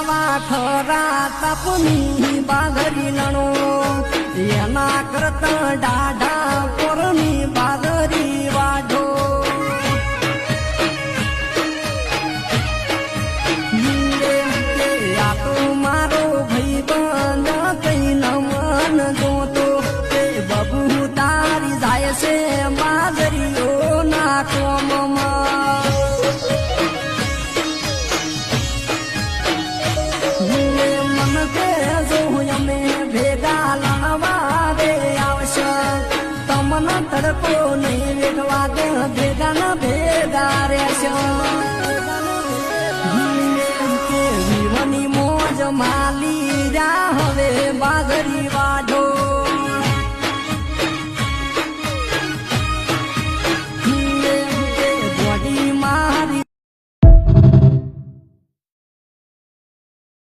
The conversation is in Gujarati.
આવા ખરા તપની બાગરી લણો એના કરતા ડાઢા કોરની બાગરી વાઢો આ તો મારો ભાઈ બંધ કઈ નમન જોતો તે બબુ તારી જાય છે બાગરીઓ ના કોમમાં અમે ભેગા લણવા દે આવશે તમને તડકો નહીં વેઠવા દે ભેગા ના ભેગા રહેશે વિવાની મોજ માલી રા હવે બાગરી વાઢો